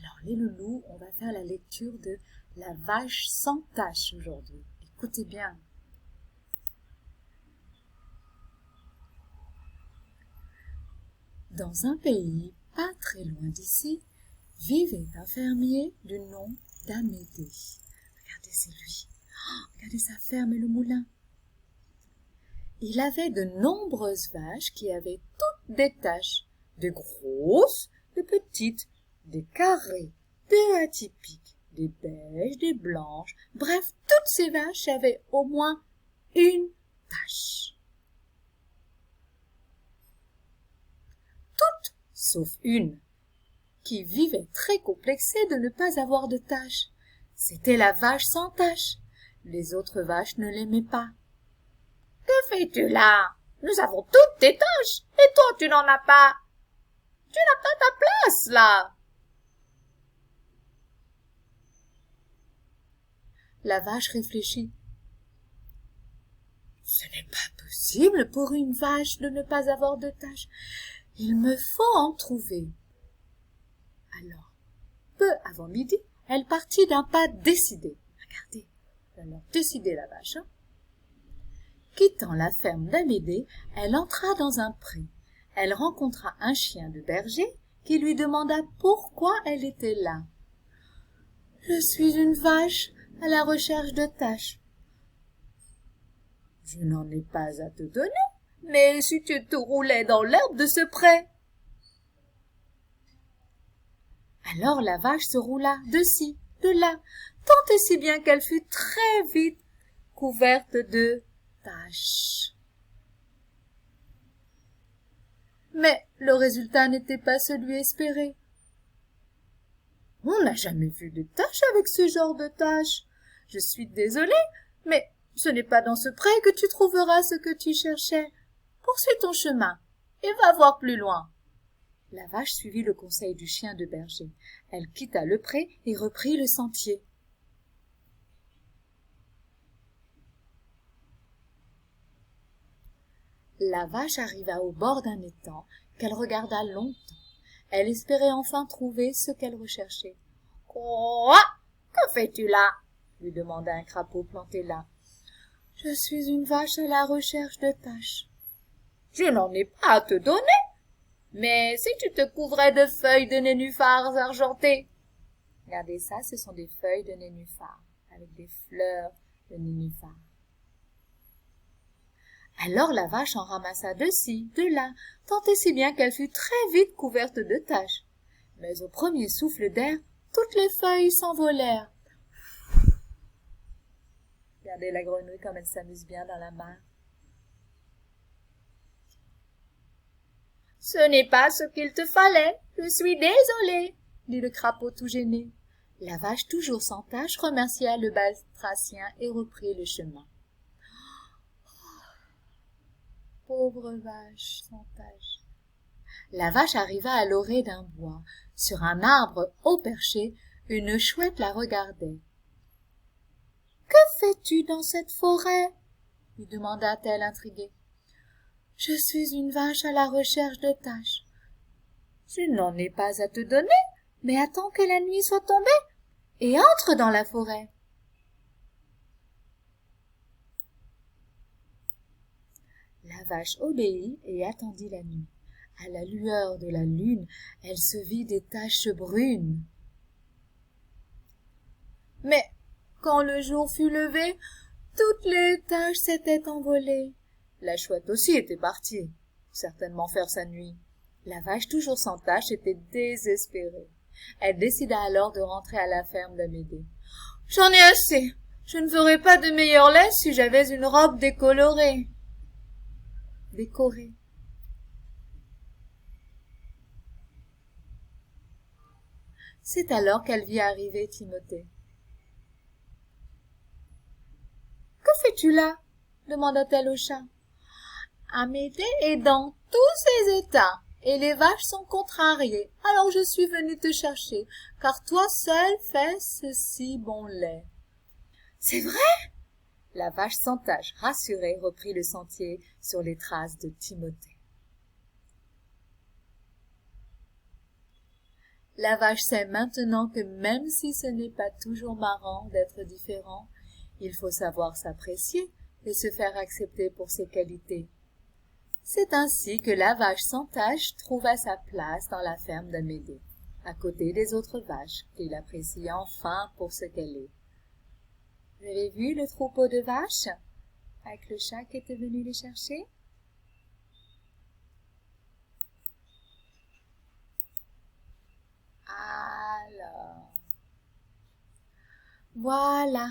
Alors les loulous, on va faire la lecture de La vache sans tache aujourd'hui. Écoutez bien. Dans un pays pas très loin d'ici, vivait un fermier du nom d'Amédée. Regardez, c'est lui. Oh, regardez sa ferme et le moulin. Il avait de nombreuses vaches qui avaient toutes des taches, des grosses, des petites, des carrées, des atypiques, des beiges, des blanches. Bref, toutes ces vaches avaient au moins une tache. Toutes, sauf une, qui vivait très complexée de ne pas avoir de tache. C'était la vache sans tache. Les autres vaches ne l'aimaient pas. « Que fais-tu là? Nous avons toutes tes taches, et toi tu n'en as pas. Tu n'as pas ta place là. » La vache réfléchit. « Ce n'est pas possible pour une vache de ne pas avoir de taches. Il me faut en trouver. » Alors, peu avant midi, elle partit d'un pas décidé. Regardez, elle a décidé la vache. Quittant la ferme d'Amédée, elle entra dans un pré. Elle rencontra un chien de berger qui lui demanda pourquoi elle était là. « Je suis une vache à la recherche de taches. »« Je n'en ai pas à te donner, mais si tu te roulais dans l'herbe de ce pré. » Alors la vache se roula de ci, de là, tant et si bien qu'elle fut très vite couverte de taches. Mais le résultat n'était pas celui espéré. « On n'a jamais vu de taches avec ce genre de taches. Je suis désolée, mais ce n'est pas dans ce pré que tu trouveras ce que tu cherchais. Poursuis ton chemin et va voir plus loin. » La vache suivit le conseil du chien de berger. Elle quitta le pré et reprit le sentier. La vache arriva au bord d'un étang qu'elle regarda longtemps. Elle espérait enfin trouver ce qu'elle recherchait. « Quoi? Que fais-tu là ?» lui demanda un crapaud planté là. « Je suis une vache à la recherche de taches. »« Je n'en ai pas à te donner. Mais si tu te couvrais de feuilles de nénuphars argentées. » Regardez ça, ce sont des feuilles de nénuphars avec des fleurs de nénuphars. Alors la vache en ramassa de ci, de là, tant et si bien qu'elle fut très vite couverte de taches. Mais au premier souffle d'air, toutes les feuilles s'envolèrent. Regardez la grenouille comme elle s'amuse bien dans la mare. « Ce n'est pas ce qu'il te fallait, je suis désolée, » dit le crapaud tout gêné. La vache, toujours sans tache, remercia le batracien et reprit le chemin. Pauvre vache sans tache. La vache arriva à l'orée d'un bois. Sur un arbre haut perché, une chouette la regardait. « Que fais-tu dans cette forêt ?» lui demanda-t-elle intriguée. « Je suis une vache à la recherche de taches. »« Je n'en ai pas à te donner, mais attends que la nuit soit tombée et entre dans la forêt. » La vache obéit et attendit la nuit. À la lueur de la lune, elle se vit des taches brunes. Mais quand le jour fut levé, toutes les taches s'étaient envolées. La chouette aussi était partie, certainement faire sa nuit. La vache, toujours sans tache, était désespérée. Elle décida alors de rentrer à la ferme d'Amédée. « J'en ai assez. Je ne ferais pas de meilleur lait si j'avais une robe décolorée. » Décorée. C'est alors qu'elle vit arriver Timothée. « Que fais-tu là ?» demanda-t-elle au chat. « Amédée est dans tous ses états, et les vaches sont contrariées, alors je suis venue te chercher, car toi seule fais ce si bon lait. »« C'est vrai ?» La vache sans tache, rassurée, reprit le sentier sur les traces de Timothée. La vache sait maintenant que même si ce n'est pas toujours marrant d'être différent, il faut savoir s'apprécier et se faire accepter pour ses qualités. C'est ainsi que la vache sans tache trouva sa place dans la ferme d'Amédée, à côté des autres vaches qu'il apprécie enfin pour ce qu'elle est. Vous avez vu le troupeau de vaches avec le chat qui était venu les chercher? Alors, voilà,